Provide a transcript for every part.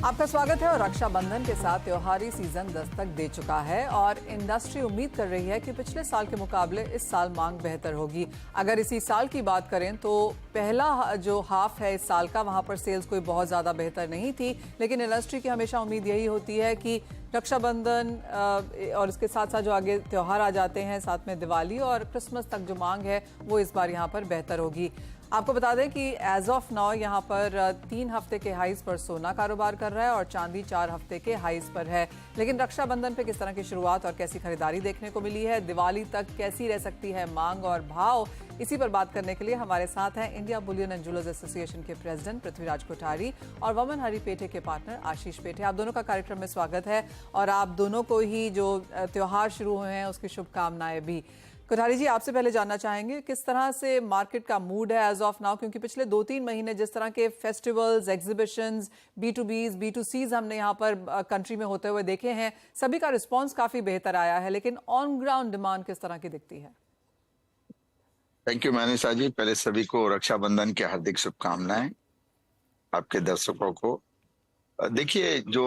आपका स्वागत है और रक्षाबंधन के साथ त्योहारी सीजन दस्तक दे चुका है और इंडस्ट्री उम्मीद कर रही है कि पिछले साल के मुकाबले इस साल मांग बेहतर होगी। अगर इसी साल की बात करें तो पहला जो हाफ है इस साल का, वहां पर सेल्स कोई बहुत ज़्यादा बेहतर नहीं थी, लेकिन इंडस्ट्री की हमेशा उम्मीद यही होती है कि रक्षाबंधन और इसके साथ साथ जो आगे त्यौहार आ जाते हैं, साथ में दिवाली और क्रिसमस तक जो मांग है वो इस बार यहाँ पर बेहतर होगी। आपको बता दें कि एज ऑफ नाउ यहाँ पर 3 हफ्ते के हाईज पर सोना कारोबार कर रहा है और चांदी 4 हफ्ते के हाईज पर है। लेकिन रक्षाबंधन पे किस तरह की शुरुआत और कैसी खरीदारी देखने को मिली है, दिवाली तक कैसी रह सकती है मांग और भाव, इसी पर बात करने के लिए हमारे साथ हैं India Boolean and jewellers association के प्रेसिडेंट पृथ्वीराज कोठारी और वमन हरी पेठे के पार्टनर आशीष पेठे। आप दोनों का कार्यक्रम में स्वागत है और आप दोनों को ही जो त्योहार शुरू हुए हैं उसकी शुभकामनाएं भी। कोठारी जी, आपसे पहले जानना चाहेंगे किस तरह से मार्केट का मूड है एज ऑफ नाउ, क्योंकि पिछले 2-3 महीने जिस तरह के फेस्टिवल्स, एग्जीबिशंस, B2Bs, B2Cs हमने यहाँ पर कंट्री में होते हुए देखे हैं, सभी का रिस्पांस काफी बेहतर आया है, लेकिन ऑन ग्राउंड डिमांड किस तरह की दिखती है? थैंक यू मानिशा जी। पहले सभी को रक्षाबंधन की हार्दिक शुभकामनाएं, आपके दर्शकों को। देखिए, जो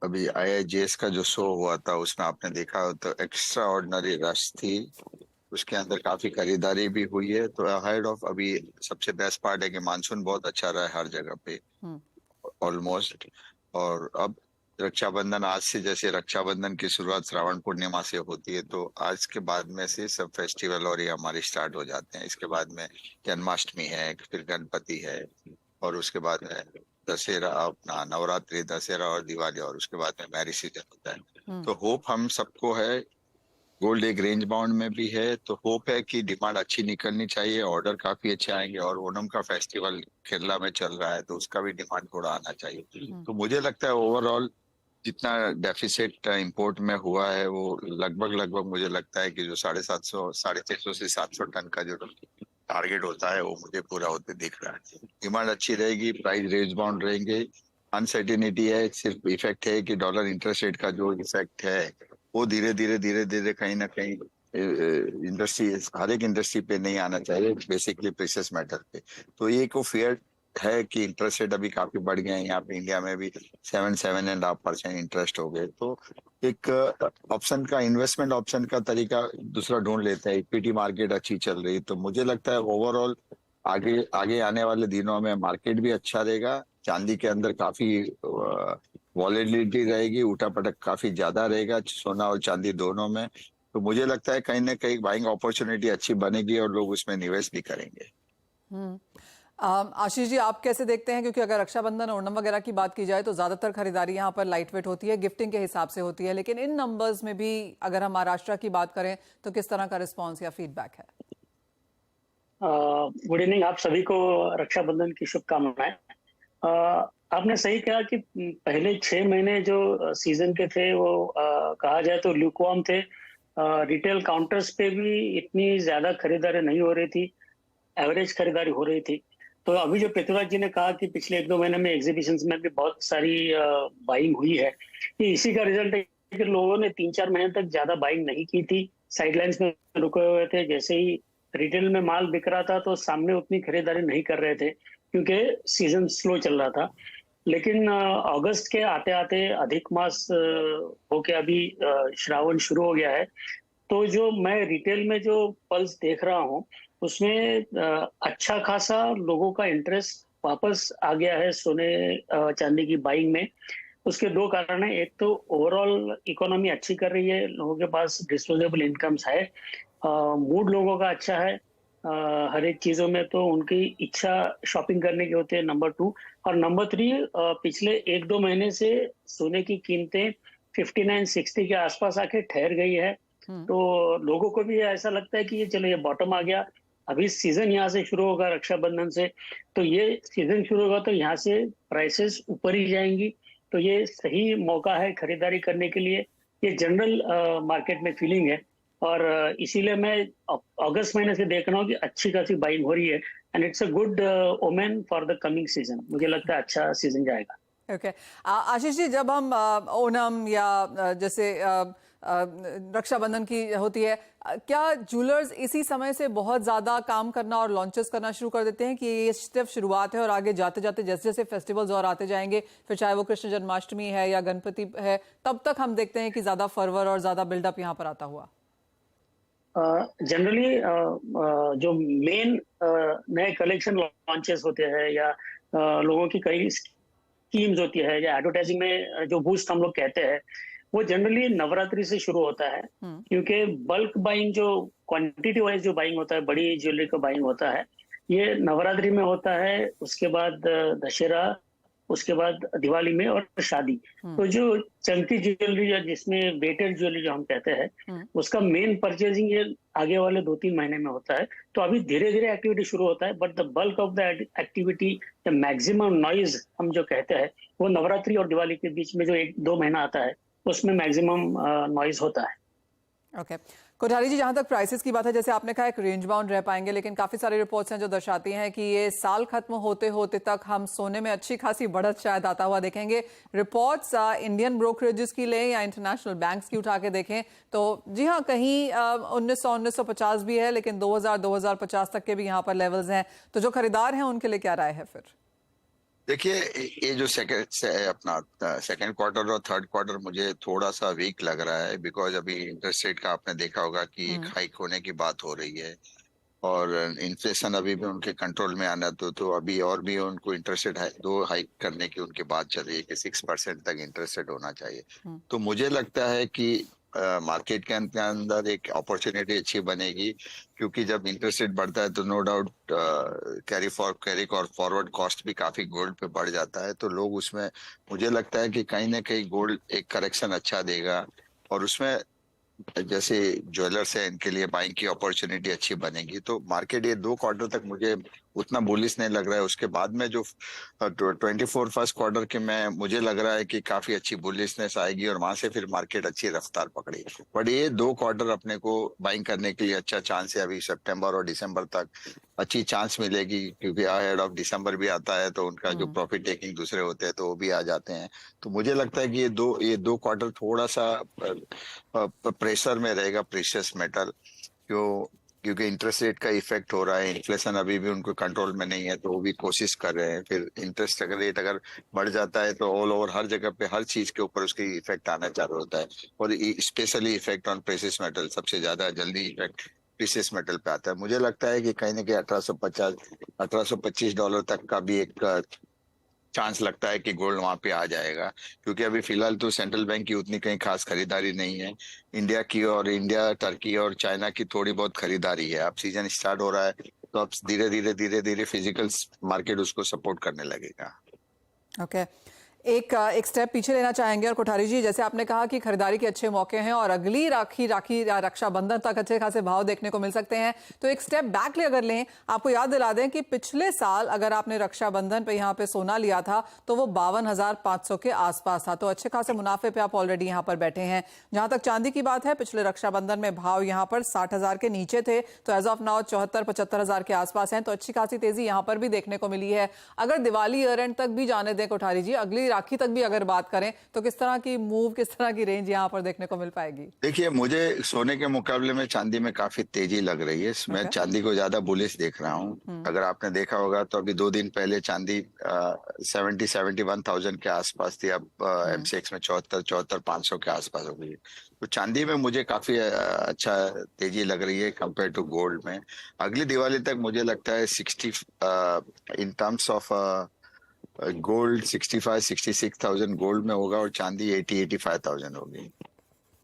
अभी IIJS का जो शो हुआ था उसमें आपने देखा तो एक्स्ट्रा ऑर्डिनरी रश थी, उसके अंदर काफी खरीदारी भी हुई है। तो अहेड ऑफ अभी सबसे बेस्ट पार्ट है कि मानसून बहुत अच्छा रहा है हर जगह पे ऑलमोस्ट। और अब रक्षाबंधन आज से, जैसे रक्षाबंधन की शुरुआत श्रावण पूर्णिमा से होती है, तो आज के बाद में से सब फेस्टिवल और ये हमारे स्टार्ट हो जाते हैं। इसके बाद में जन्माष्टमी है, फिर गणपति है, और उसके बाद में दशहरा, अपना नवरात्रि, दशहरा और दिवाली, और उसके बाद में मैरिज सीजन होता है। तो होप हम सबको है, गोल्ड एक रेंज बाउंड में भी है, तो होप है कि डिमांड अच्छी निकलनी चाहिए, ऑर्डर काफी अच्छे आएंगे। और ओणम का फेस्टिवल केरला में चल रहा है तो उसका भी डिमांड थोड़ा आना चाहिए। तो मुझे लगता है ओवरऑल जितना डेफिसिट इंपोर्ट में हुआ है वो लगभग मुझे लगता है कि जो 750, 650 से 700 टन का जो टारगेट होता है वो मुझे पूरा होते दिख रहा है। डिमांड अच्छी रहेगी, प्राइस रेंज बाउंड रहेंगे। अनसर्टिनिटी है, सिर्फ इफेक्ट है कि डॉलर इंटरेस्ट रेट का जो इफेक्ट है वो धीरे धीरे कहीं ना कहीं इंडस्ट्री, हर एक इंडस्ट्री पे नहीं आना चाहिए, बेसिकली प्रेशियस मेटल पे। तो ये को फेयर है कि इंटरेस्ट रेट अभी काफी बढ़ गए हैं, यहाँ पे इंडिया में भी 7.5% इंटरेस्ट हो गए। तो एक ऑप्शन का, इन्वेस्टमेंट ऑप्शन का तरीका दूसरा ढूंढ लेते हैं। इक्विटी मार्केट अच्छी चल रही, तो मुझे लगता है ओवरऑल आगे आगे आने वाले दिनों में मार्केट भी अच्छा रहेगा। चांदी के अंदर काफी वॉलेटिलिटी रहेगी, उठापटक काफी ज्यादा रहेगा सोना और चांदी दोनों में। तो मुझे लगता है कहीं ना कहीं बाइंग अपॉर्चुनिटी अच्छी बनेगी और लोग उसमें निवेश भी करेंगे। आशीष जी, आप कैसे देखते हैं, क्योंकि अगर रक्षाबंधन और ओणम वगैरह की बात की जाए तो ज्यादातर खरीदारी यहाँ पर लाइट वेट होती है, गिफ्टिंग के हिसाब से होती है, लेकिन इन नंबर्स में भी अगर हम महाराष्ट्र की बात करें तो किस तरह का रिस्पॉन्स या फीडबैक है? गुड इवनिंग, आप सभी को रक्षाबंधन की शुभकामनाएं। आपने सही कहा कि पहले 6 महीने जो सीजन के थे वो कहा जाए तो ल्यूकवार्म थे। रिटेल काउंटर्स पे भी इतनी ज्यादा खरीदारी नहीं हो रही थी, एवरेज खरीदारी हो रही थी। तो अभी जो पृथ्वीराज जी ने कहा कि पिछले 1-2 महीने में एग्जीबिशंस में भी बहुत सारी बाइंग हुई है, कि इसी का रिजल्ट है कि लोगों ने 3-4 महीने तक ज्यादा बाइंग नहीं की थी, साइडलाइंस में रुके हुए थे। जैसे ही रिटेल में माल बिक रहा था तो सामने उतनी खरीदारी नहीं कर रहे थे क्योंकि सीजन स्लो चल रहा था। लेकिन अगस्त के आते आते अधिक मास होके अभी श्रावण शुरू हो गया है। तो जो मैं रिटेल में जो पल्स देख रहा हूँ उसमें अच्छा खासा लोगों का इंटरेस्ट वापस आ गया है सोने चांदी की बाइंग में। उसके 2 कारण है। एक तो ओवरऑल इकोनॉमी अच्छी कर रही है, लोगों के पास डिस्पोजेबल इनकम्स है, मूड लोगों का अच्छा है, हर एक चीजों में तो उनकी इच्छा शॉपिंग करने की होती है, नंबर 2। और नंबर 3, पिछले 1-2 महीने से सोने की कीमतें 59-60 के आसपास आके ठहर गई है। तो लोगों को भी ऐसा लगता है कि ये चलो, ये बॉटम आ गया, अभी सीजन यहाँ से शुरू होगा रक्षाबंधन से, तो ये सीजन शुरू होगा तो यहाँ से प्राइसेस ऊपर ही जाएंगी। तो ये सही मौका है खरीदारी करने के लिए, ये जनरल मार्केट में फीलिंग है। और इसीलिए मैं अगस्त महीने से देख रहा हूँ कि अच्छी खासी बाइंग हो रही है, and it's a good omen for the coming season. मुझे लगता है अच्छा सीजन जाएगा। ओके आशीष जी, जब हम ओणम या जैसे रक्षाबंधन की होती है, क्या जूलर्स इसी समय से बहुत ज्यादा काम करना और लॉन्चेस करना शुरू कर देते हैं कि ये सिर्फ शुरुआत है और आगे जाते जाते जैसे जैसे फेस्टिवल्स और आते जाएंगे, फिर चाहे वो कृष्ण जन्माष्टमी है या गणपति है, तब तक हम देखते हैं कि ज्यादा फरवर और ज्यादा बिल्डअप यहाँ पर आता हुआ? जनरली जो मेन नए कलेक्शन लॉन्चेस होते हैं या लोगों की कई स्कीम्स होती है या एडवर्टाइजिंग में जो बूस्ट हम लोग कहते हैं, वो जनरली नवरात्रि से शुरू होता है। क्योंकि बल्क बाइंग, जो क्वांटिटी वाइज जो बाइंग होता है, बड़ी ज्वेलरी का बाइंग होता है, ये नवरात्रि में होता है। उसके बाद दशहरा, उसके बाद दिवाली में और शादी। तो जो चंकी ज्वेलरी या जिसमें वेटेड ज्वेलरी जो हम कहते हैं, उसका मेन परचेजिंग ये आगे वाले 2-3 महीने में होता है। तो अभी धीरे धीरे एक्टिविटी शुरू होता है, but the bulk of the activity, the maximum noise हम जो कहते हैं, वो नवरात्रि और दिवाली के बीच में जो 1-2 महीना आता है, उसमें मैक्सिमम नॉइज होता है। ओके कोठारी जी, जहां तक प्राइसेस की बात है, जैसे आपने कहा एक रेंज बाउंड रह पाएंगे, लेकिन काफी सारी रिपोर्ट्स हैं जो दर्शाती हैं कि ये साल खत्म होते होते तक हम सोने में अच्छी खासी बढ़त शायद आता हुआ देखेंगे। रिपोर्ट्स इंडियन ब्रोकरेजेस की लें या इंटरनेशनल बैंक्स की उठा के देखें तो जी हाँ, कहीं 1950 भी है, लेकिन 2050 तक के भी यहाँ पर लेवल्स हैं। तो जो खरीदार हैं उनके लिए क्या राय है फिर? देखिए, ये जो अपना सेकंड क्वार्टर और थर्ड क्वार्टर मुझे थोड़ा सा वीक लग रहा है, बिकॉज अभी इंटरेस्ट रेट का आपने देखा होगा कि एक हाइक होने की बात हो रही है और इन्फ्लेशन अभी भी उनके कंट्रोल में आना, तो अभी और भी उनको इंटरेस्ट रेट 2 हाइक करने की उनकी बात चल रही है कि 6% तक इंटरेस्ट रेट होना चाहिए। तो मुझे लगता है कि मार्केट के अंदर एक अपॉर्चुनिटी अच्छी बनेगी, क्योंकि जब इंटरेस्ट रेट बढ़ता है तो नो डाउट कैरी और फॉरवर्ड कॉस्ट भी काफी गोल्ड पे बढ़ जाता है। तो लोग उसमें, मुझे लगता है कि कहीं ना कहीं गोल्ड एक करेक्शन अच्छा देगा और उसमें जैसे ज्वेलर्स है इनके लिए बाइंग की अपॉर्चुनिटी अच्छी बनेगी। तो मार्केट ये 2 क्वार्टर तक मुझे उतना बुलिश नहीं लग रहा है। उसके बाद में जो 24 फर्स्ट क्वार्टर के में मुझे लग रहा है कि काफी अच्छी बुलिशनेस आएगी और वहां से फिर मार्केट अच्छी रफ्तार पकड़ेगी। बट ये 2 क्वार्टर अपने को बाइंग करने के लिए अच्छा चांस है। अभी सितंबर और दिसंबर तक अच्छी चांस मिलेगी, क्योंकि अहेड ऑफ दिसंबर भी आता है तो उनका जो प्रॉफिट टेकिंग दूसरे होते हैं तो वो भी आ जाते हैं। तो मुझे लगता है कि ये दो क्वार्टर थोड़ा सा प्रेशर में रहेगा प्रीशियस मेटल, क्योंकि इंटरेस्ट रेट का इफेक्ट हो रहा है। इन्फ्लेशन अभी भी उनको कंट्रोल में नहीं है, तो वो भी कोशिश कर रहे हैं। फिर इंटरेस्ट रेट अगर बढ़ जाता है तो ऑल ओवर हर जगह पे हर चीज के ऊपर उसकी इफेक्ट आना चालू होता है, और specially effect on precious metal सबसे ज्यादा जल्दी इफेक्ट प्रीशियस मेटल पे आता है। मुझे लगता है कि कहीं ना कहीं $1825 तक का भी एक चांस लगता है कि गोल्ड वहां पे आ जाएगा, क्योंकि अभी फिलहाल तो सेंट्रल बैंक की उतनी कहीं खास खरीदारी नहीं है। इंडिया, टर्की और चाइना की थोड़ी बहुत खरीदारी है। अब सीजन स्टार्ट हो रहा है तो अब धीरे धीरे फिजिकल मार्केट उसको सपोर्ट करने लगेगा। ओके एक स्टेप पीछे लेना चाहेंगे। और कोठारी जी, जैसे आपने कहा कि खरीदारी के अच्छे मौके हैं और अगली राखी या रक्षाबंधन तक अच्छे खासे भाव देखने को मिल सकते हैं, तो एक स्टेप बैक अगर लें, आपको याद दिला दें कि पिछले साल अगर आपने रक्षाबंधन पे यहाँ पे सोना लिया था तो वो 52,500 के आसपास था। तो अच्छे खासे मुनाफे पे आप ऑलरेडी यहाँ पर बैठे हैं। जहां तक चांदी की बात है, पिछले रक्षाबंधन में भाव यहाँ पर 60,000 के नीचे थे, तो एज ऑफ नाउ 74-75,000 के आसपास हैं। तो अच्छी खासी तेजी यहाँ पर भी देखने को मिली है। अगर दिवाली ईयर एंड तक भी जाने दें कोठारी जी, अगली राखी तक भी अगर बात करें तो किस तरह की मूव, किस तरह की रेंज यहाँ पर देखने को मिल पाएगी? देखिए, मुझे सोने के मुकाबले में चांदी में काफी तेजी लग रही है। मैं चांदी को ज्यादा बुलिश देख रहा हूँ। अगर आपने देखा होगा तो अभी 2 दिन पहले चांदी 71,000 के आसपास थी, अब MCX में 74,500 के आसपास हो गई। तो चांदी में मुझे काफी अच्छा तेजी लग रही है कंपेयर टू गोल्ड में। अगली दिवाली तक मुझे लगता है 60 in terms of gold 65-66,000 gold में होगा और चांदी 80-85,000 होगी।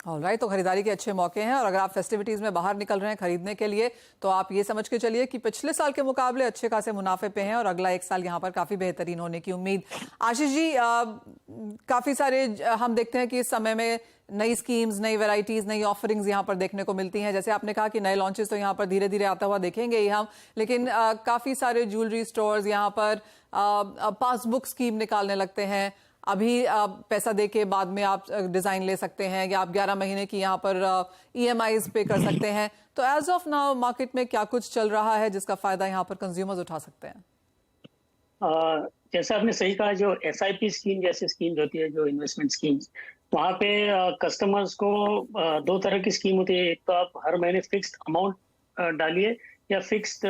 ऑलराइट, तो खरीदारी के अच्छे मौके हैं। और अगर आप फेस्टिविटीज में बाहर निकल रहे हैं खरीदने के लिए, तो आप ये समझ के चलिए कि पिछले साल के मुकाबले अच्छे खासे मुनाफे पे हैं और अगला एक साल यहाँ पर काफी बेहतरीन होने की उम्मीद। आशीष जी, काफी सारे हम देखते हैं कि इस समय में नई स्कीम्स, नई वैरायटीज, नई ऑफरिंग्स यहाँ पर देखने को मिलती हैं। जैसे आपने कहा कि नए लॉन्चेस तो यहाँ पर धीरे धीरे आता हुआ देखेंगे ही हम, लेकिन काफी सारे ज्वेलरी स्टोर्स यहाँ पर पासबुक स्कीम निकालने लगते हैं। अभी पैसा दे के बाद में आप डिजाइन ले सकते हैं, या आप 11 महीने की यहाँ पर EMIs पे कर सकते हैं। तो एज ऑफ नाउ मार्केट में क्या कुछ चल रहा है जिसका फायदा यहाँ पर कंज्यूमर्स उठा सकते हैं? जैसा आपने सही कहा, जो SIP स्कीम जैसी स्कीम्स होती है, जो इन्वेस्टमेंट स्कीम्स, वहाँ पे कस्टमर्स को दो तरह की स्कीम होती है। एक तो आप हर महीने फिक्स्ड अमाउंट डालिए या फिक्स्ड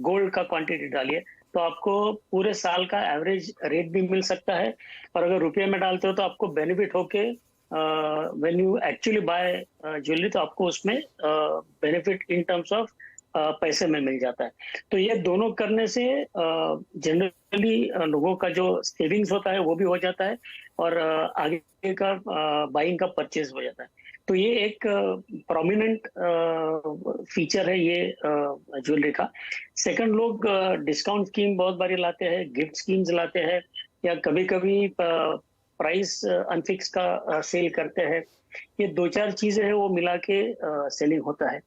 गोल्ड का क्वांटिटी डालिए, तो आपको पूरे साल का एवरेज रेट भी मिल सकता है। और अगर रुपये में डालते हो तो आपको बेनिफिट होके when you actually buy jewellery, तो आपको उसमें बेनिफिट इन टर्म्स ऑफ पैसे में मिल जाता है। तो ये दोनों करने से जनरली लोगों का जो सेविंग्स होता है वो भी हो जाता है और आगे का बाइंग का परचेज हो जाता है। तो ये एक प्रोमिनेंट फीचर है ये ज्वेलरी का। सेकंड, लोग डिस्काउंट स्कीम बहुत बारी लाते हैं, गिफ्ट स्कीम्स लाते हैं, या कभी कभी प्राइस अनफिक्स का सेल करते हैं। ये दो चार चीजें हैं, वो मिला के सेलिंग होता है।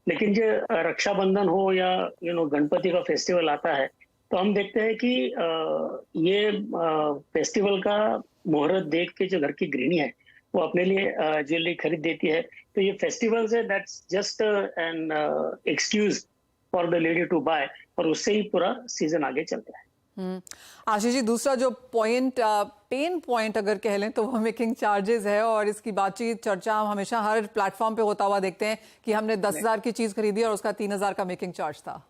लेकिन जो रक्षाबंधन हो या गणपति का फेस्टिवल आता है, तो हम देखते हैं कि ये फेस्टिवल का मुहूर्त देख के जो घर की गृहिणी है वो अपने लिए ज्वेलरी खरीद देती है। तो ये फेस्टिवल्स है, that's just an excuse for the lady to buy, और उससे ही पूरा सीजन आगे चलता है। आशीष जी, दूसरा जो पॉइंट, पेन पॉइंट अगर कह लें तो वो मेकिंग चार्जेस है, और इसकी बातचीत चर्चा हम हमेशा हर प्लेटफॉर्म पे होता हुआ देखते हैं कि हमने 10,000 की चीज खरीदी और उसका 3,000 का मेकिंग चार्ज था।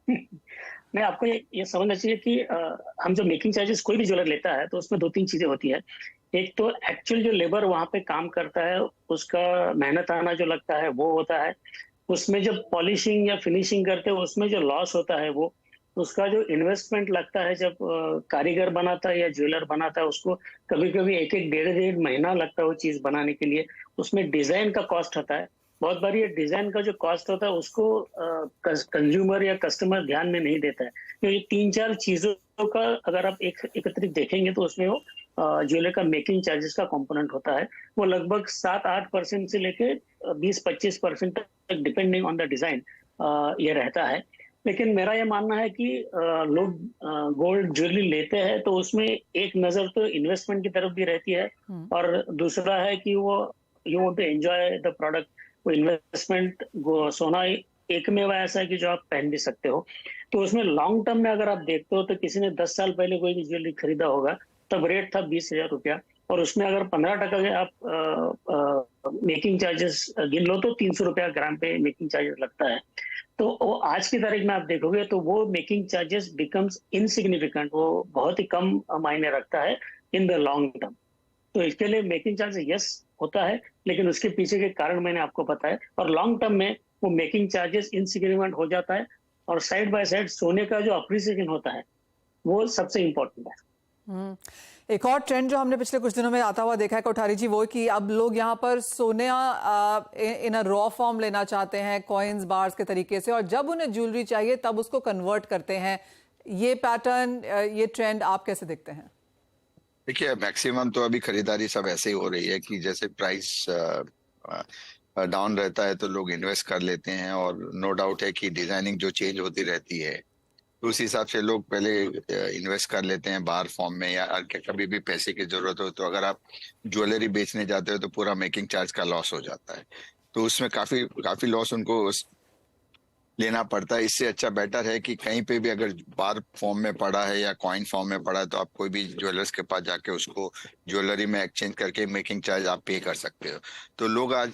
नहीं, आपको ये समझना चाहिए कि हम जो मेकिंग चार्जेस कोई भी ज्वेलर लेता है तो उसमें दो तीन चीजें होती है। एक तो एक्चुअल जो लेबर वहां पे काम करता है उसका मेहनत आना जो लगता है वो होता है। उसमें जब पॉलिशिंग या फिनिशिंग करते हैं उसमें जो लॉस होता है वो, उसका जो इन्वेस्टमेंट लगता है जब कारीगर बनाता है या ज्वेलर बनाता है, उसको कभी कभी एक एक डेढ़ महीना लगता है वो चीज बनाने के लिए। उसमें डिजाइन का कॉस्ट होता है। बहुत बार ये डिजाइन का जो कॉस्ट होता है उसको कंज्यूमर या कस्टमर ध्यान में नहीं देता है। तो ये तीन चार चीजों का अगर आप एकत्रित देखेंगे तो उसमें वो ज्वेलर का मेकिंग चार्जेस का कंपोनेंट होता है। वो लगभग 7-8% से लेके 20-25% तक, डिपेंडिंग ऑन द डिजाइन, ये रहता है। लेकिन मेरा ये मानना है कि लोग गोल्ड ज्वेलरी लेते हैं तो उसमें एक नजर तो इन्वेस्टमेंट की तरफ भी रहती है, और दूसरा है कि वो you want to enjoy the product. वो इन्वेस्टमेंट सोना एक में ऐसा है कि जो आप पहन भी सकते हो। तो उसमें लॉन्ग टर्म में अगर आप देखते हो तो किसी ने 10 साल पहले कोई भी ज्वेलरी खरीदा होगा, तब रेट था 20,000 रुपया, और उसमें अगर 15% के आप मेकिंग चार्जेस गिन लो तो 300 रुपया ग्राम पे मेकिंग चार्जेस लगता है। तो वो आज की तारीख में आप देखोगे तो वो मेकिंग चार्जेस बिकम्स इनसिग्निफिकेंट, वो बहुत ही कम मायने रखता है इन द लॉन्ग टर्म। तो इसके लिए मेकिंग चार्जेस यस होता है, लेकिन उसके पीछे के कारण मैंने आपको बताया, और लॉन्ग टर्म में वो मेकिंग चार्जेस इनसिग्निफिकेंट हो जाता है। और साइड बाय साइड सोने का जो अप्रिसिएशन होता है वो सबसे इम्पोर्टेंट है। एक और ट्रेंड जो हमने पिछले कुछ दिनों में आता हुआ देखा है कोठारी जी, वो कि अब लोग यहाँ पर सोने इन अ रॉ फॉर्म लेना चाहते हैं, कॉइन्स बार्स के तरीके से, और जब उन्हें ज्वेलरी चाहिए तब उसको कन्वर्ट करते हैं। ये पैटर्न, ये ट्रेंड आप कैसे देखते हैं? देखिए, मैक्सिमम तो अभी खरीदारी सब ऐसे ही हो रही है कि जैसे प्राइस डाउन रहता है तो लोग इन्वेस्ट कर लेते हैं, और नो डाउट है कि डिजाइनिंग जो चेंज होती रहती है तो उस हिसाब से लोग पहले इन्वेस्ट कर लेते हैं बार फॉर्म में, या कभी भी पैसे की जरूरत हो तो अगर आप ज्वेलरी बेचने जाते हो तो पूरा मेकिंग चार्ज का लॉस हो जाता है, तो उसमें काफी लॉस उनको लेना पड़ता है। इससे अच्छा बेटर है कि कहीं पे भी अगर बार फॉर्म में पड़ा है या कॉइन फॉर्म में पड़ा है तो आप कोई भी ज्वेलर्स के पास जाके उसको ज्वेलरी में एक्सचेंज करके मेकिंग चार्ज आप पे कर सकते हो। तो लोग आज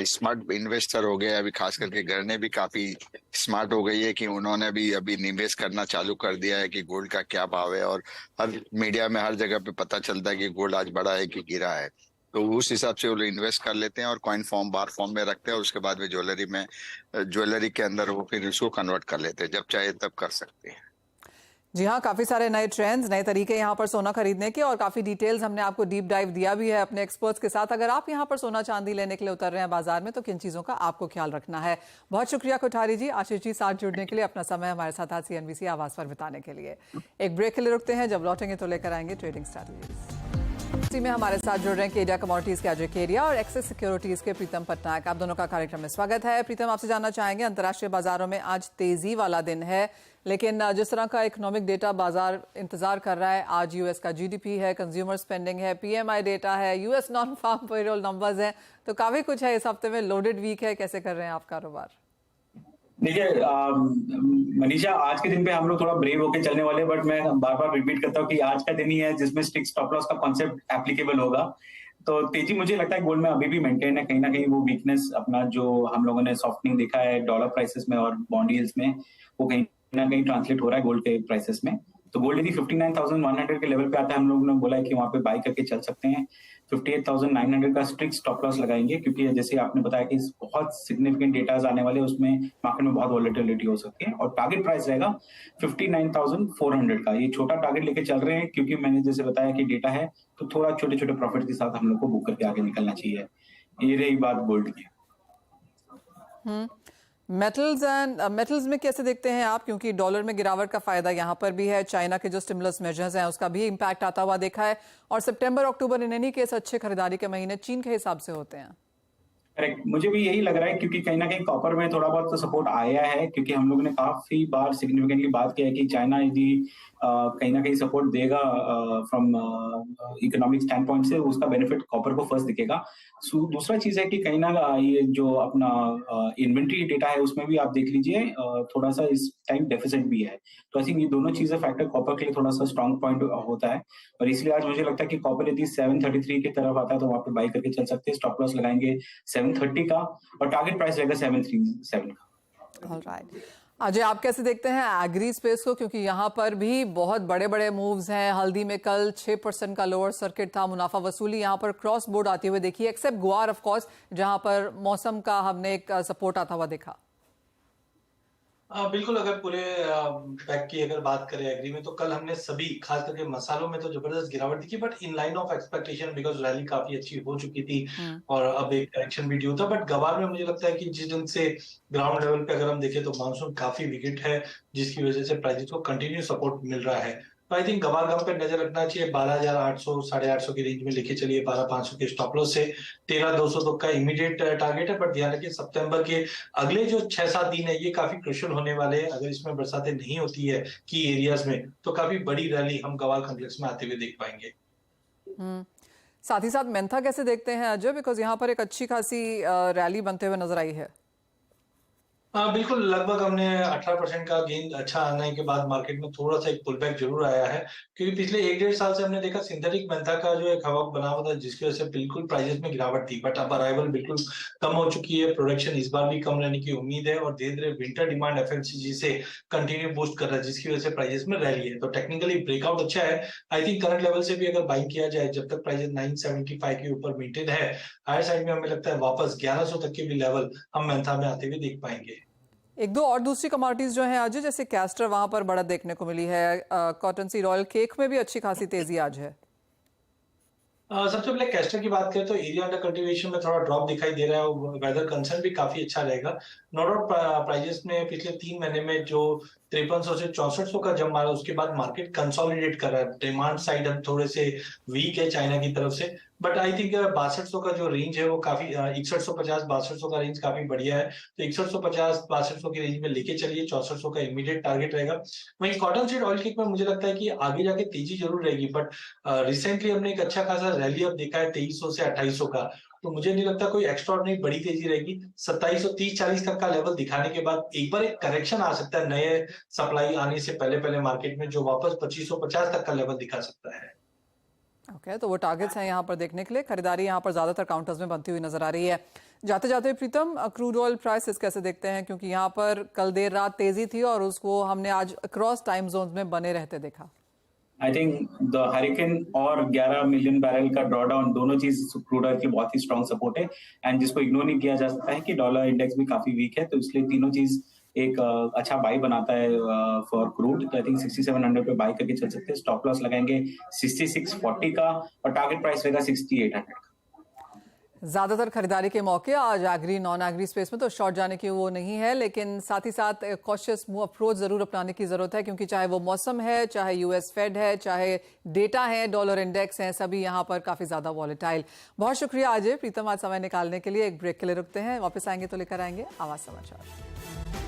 स्मार्ट इन्वेस्टर हो गए, अभी खास करके गहने भी काफी स्मार्ट हो गई है कि उन्होंने भी अभी निवेश करना चालू कर दिया है कि गोल्ड का क्या भाव है, और हर मीडिया में हर जगह पे पता चलता है कि गोल्ड आज बढ़ा है कि गिरा है। तो उस हिसाब से वो लोग इन्वेस्ट कर लेते हैं और कॉइन फॉर्म बार फॉर्म में रखते हैं, और उसके बाद में ज्वेलरी के अंदर वो फिर उसको कन्वर्ट कर लेते हैं, जब चाहे तब कर सकते हैं। जी हाँ, काफ़ी सारे नए ट्रेंड्स, नए तरीके यहाँ पर सोना खरीदने के, और काफ़ी डिटेल्स हमने आपको डीप डाइव दिया भी है अपने एक्सपर्ट्स के साथ। अगर आप यहाँ पर सोना चांदी लेने के लिए उतर रहे हैं बाजार में तो किन चीज़ों का आपको ख्याल रखना है। बहुत शुक्रिया कोठारी जी, आशीष जी, साथ जुड़ने के लिए, अपना समय हमारे साथ आज CNBC आवाज़ पर बिताने के लिए। एक ब्रेक के लिए रुकते हैं, जब लौटेंगे तो लेकर आएंगे ट्रेडिंग स्ट्रैटेजीज। इसी में हमारे साथ जुड़ रहे हैं केडिया कमोडिटीज के अजय केडिया और एक्सिस सिक्योरिटीज के प्रीतम पटनायक। आप दोनों का कार्यक्रम में स्वागत है। प्रीतम, आपसे जानना चाहेंगे, अंतर्राष्ट्रीय बाजारों में आज तेजी वाला दिन है, लेकिन जिस तरह का इकोनॉमिक डेटा बाजार इंतजार कर रहा है, आज यूएस का GDP है, कंज्यूमर स्पेंडिंग है, PMI डेटा है, US non farm payroll numbers हैं, तो काफी कुछ है। इस हफ्ते में लोडेड वीक है, कैसे कर रहे हैं आप कारोबार? देखिए मनीषा, आज के दिन पे हम लोग थोड़ा ब्रेव होके चलने वाले हैं, बट मैं बार बार रिपीट करता हूँ कि आज का दिन ही है जिसमें स्ट्रिक्ट स्टॉप लॉस का कॉन्सेप्ट एप्लीकेबल होगा। तो तेजी मुझे लगता है गोल्ड में अभी भी मेंटेन है। कहीं ना कहीं वो वीकनेस अपना जो हम लोगों ने सॉफ्टनिंग देखा है डॉलर प्राइसेस में और बॉन्ड यील्ड्स में, वो कहीं ना कहीं ट्रांसलेट हो रहा है गोल्ड के प्राइसेस में। तो गोल्ड यदि 59,100 के लेवल पे आता है, हम लोगों ने बोला है कि वहां पे बाई करके चल सकते हैं। 58,900 का स्ट्रिक्ट स्टॉप लॉस लगाएंगे, क्योंकि जैसे आपने बताया कि बहुत सिग्निफिकेंट डेटाज आने वाले, उसमें मार्केट में बहुत वॉलेटिलिटी हो सकती है। और टारगेट प्राइस रहेगा 59,400 का। ये छोटा टारगेट लेके चल रहे हैं, क्योंकि मैंने जैसे बताया कि डेटा है, तो थोड़ा छोटे छोटे प्रॉफिट के साथ हम लोग को बुक करके आगे निकलना चाहिए। ये रही बात गोल्ड की। मेटल्स में कैसे देखते हैं आप, क्योंकि डॉलर में गिरावट का फायदा यहाँ पर भी है, चाइना के जो स्टिमुलस मेजर्स हैं उसका भी इम्पैक्ट आता हुआ देखा है, और सितंबर अक्टूबर इन एनी केस अच्छे खरीदारी के महीने चीन के हिसाब से होते हैं। करेक्ट, मुझे भी यही लग रहा है, क्योंकि कहीं ना कहीं कॉपर में थोड़ा बहुत तो सपोर्ट आया है, क्योंकि हम लोग ने काफी बार सिग्निफिकेंटली बात किया है कि चाइना यदि कहीं ना कहीं सपोर्ट देगा फ्रॉम इकोनॉमिक स्टैंड पॉइंट से, उसका बेनिफिट कॉपर को फर्स्ट दिखेगा। दूसरा चीज है कि कहीं ना ये जो अपना इन्वेंट्री डेटा है उसमें भी आप देख लीजिए, थोड़ा सा इस टाइम डेफिसिट भी है। तो आई थिंक ये दोनों चीजें फैक्टर कॉपर के लिए थोड़ा सा स्ट्रॉन्ग पॉइंट होता है, और इसलिए आज मुझे लगता है कि कॉपर यदि 733 की तरफ आता है तो वहां पे बाई करके चल सकते हैं। स्टॉप लॉस लगाएंगे 730 का, और टारगेट प्राइस रहेगा 737 का। ऑलराइट, अजय आप कैसे देखते हैं एग्री स्पेस को, क्योंकि यहाँ पर भी बहुत बड़े बड़े मूव्स हैं। हल्दी में कल 6% का लोअर सर्किट था, मुनाफा वसूली यहाँ पर क्रॉस बोर्ड आती हुई देखी, एक्सेप्ट गुआर ऑफ कोर्स, जहाँ पर मौसम का हमने एक सपोर्ट आता हुआ देखा। बिल्कुल, अगर पूरे पैक की अगर बात करें एग्री में, तो कल हमने सभी खास करके मसालों में तो जबरदस्त गिरावट दिखी, but in line of expectation, because rally काफी अच्छी हो चुकी थी और अब एक करेक्शन भी ड्यू था। बट गवार में मुझे लगता है कि जिस दिन से ग्राउंड लेवल पे अगर हम देखें तो मानसून काफी विकेट है, जिसकी वजह से प्राइसेस को कंटिन्यू सपोर्ट मिल रहा है। तो आई थिंक गवार गम पे नजर रखना चाहिए। 12,800 850 की रेंज में लेके चलिए, 12,500 के स्टॉप लॉस से 13,200 तक का इमीडिएट टारगेट है। बट ध्यान रखिए सितंबर के अगले जो 6-7 दिन है ये काफी क्रुशियल होने वाले हैं। अगर इसमें बरसातें नहीं होती है की एरियाज में, तो काफी बड़ी रैली हम गवार कॉम्प्लेक्स में आते हुए देख पाएंगे। साथ ही साथ मेंथा कैसे देखते हैं अजय, बिकॉज यहाँ पर एक अच्छी खासी रैली बनते हुए नजर आई है। हाँ बिल्कुल, लगभग हमने 18% का गेन अच्छा आने के बाद मार्केट में थोड़ा सा एक पुल बैक जरूर आया है, क्योंकि पिछले 1-1.5 साल से हमने देखा सिंथेटिक मेंथा का जो एक हवा बना हुआ था, जिसकी वजह से बिल्कुल प्राइसेस में गिरावट थी। बट अब अराइवल बिल्कुल कम हो चुकी है, प्रोडक्शन इस बार भी कम रहने की उम्मीद है, और धीरे धीरे विंटर डिमांड एफएमसीजी से कंटिन्यू बूस्ट कर रहा है, जिसकी वजह से प्राइसेस में रैली है। तो टेक्निकली ब्रेकआउट अच्छा है। आई थिंक करंट लेवल से भी अगर बाइंग किया जाए, जब तक प्राइसेस 975 के ऊपर मेंटेन है, हायर साइड में हमें लगता है वापस 1100 तक के भी लेवल हम मेंथा में आते हुए देख पाएंगे। एक दो और दूसरी कमोडिटीज जो हैं आज, जैसे कैस्टर, वहां पर बढ़त देखने को मिली है। कॉटन सीड ऑयल, केक में भी अच्छी खासी तेजी आज है। सबसे पहले कैस्टर की बात करें तो एरिया अंडर कल्टीवेशन में थोड़ा ड्रॉप दिखाई दे रहा है, वेदर कंसर्न भी काफी अच्छा रहेगा। नो डाउट प्राइजेस में पिछले 3 महीने में जो 5300 से 6400 का जंप मारा, उसके बाद मार्केट कंसोलिडेट कर रहा है। डिमांड साइड अब थोड़े से वीक है चाइना की तरफ से, बट आई थिंक 6200 का जो रेंज है वो काफी 6150 6200 का रेंज काफी बढ़िया है। तो 6150 6200 की रेंज में लेके चलिए, 6400 का इमीडिएट टारगेट रहेगा। वहीं कॉटन सीड ऑयल केक में मुझे लगता है कि आगे जाके तेजी जरूर रहेगी, बट रिसेंटली हमने एक अच्छा खासा रैली अब देखा है 2300 से 2800 का, तो मुझे नहीं लगता कोई एक्स्ट्राऑर्डिनरी बड़ी तेजी रहेगी। 2730-40 तक का लेवल दिखाने के बाद एक बार एक करेक्शन आ सकता है नए सप्लाई आने से पहले पहले मार्केट में, जो वापस 2550 तक का लेवल दिखा सकता है। ओके, तो वो टारगेट्स हैं यहाँ पर देखने के लिए। खरीदारी यहाँ पर ज्यादातर काउंटर्स में बनती हुई नजर आ रही है। जाते जाते प्रीतम, क्रूड ऑयल प्राइसेस कैसे देखते हैं, क्योंकि यहाँ पर कल देर रात तेजी थी और उसको हमने आज अक्रॉस टाइम जोन में बने रहते देखा। आई थिंक द हरिकेन और 11 मिलियन बैरल का ड्रॉडाउन, दोनों चीज क्रूड ऑयल की बहुत ही स्ट्रॉन्ग सपोर्ट है, एंड जिसको इग्नोर नहीं किया जा सकता है कि डॉलर इंडेक्स भी काफी वीक है। तो इसलिए तीनों चीज एक अच्छा बाई बनाता है फॉर क्रूड। तो आई थिंक 6700 पे बाई करके चल सकते हैं। स्टॉप लॉस लगाएंगे 6640 का, और टारगेट प्राइस रहेगा 6800 का। ज्यादातर खरीदारी के मौके आज एग्री नॉन एग्री स्पेस में तो शॉर्ट जाने की वो नहीं है, लेकिन साथ ही साथ कॉशियस मूव अप्रोच जरूर अपनाने की जरूरत है, क्योंकि चाहे वो मौसम है, चाहे यूएस फेड है, चाहे डेटा है, डॉलर इंडेक्स है, सभी यहाँ पर काफी ज्यादा वॉलेटाइल। बहुत शुक्रिया अजय, प्रीतम, आज समय निकालने के लिए। एक ब्रेक के लिए रुकते हैं, वापस आएंगे तो लेकर आएंगे आवाज समाचार।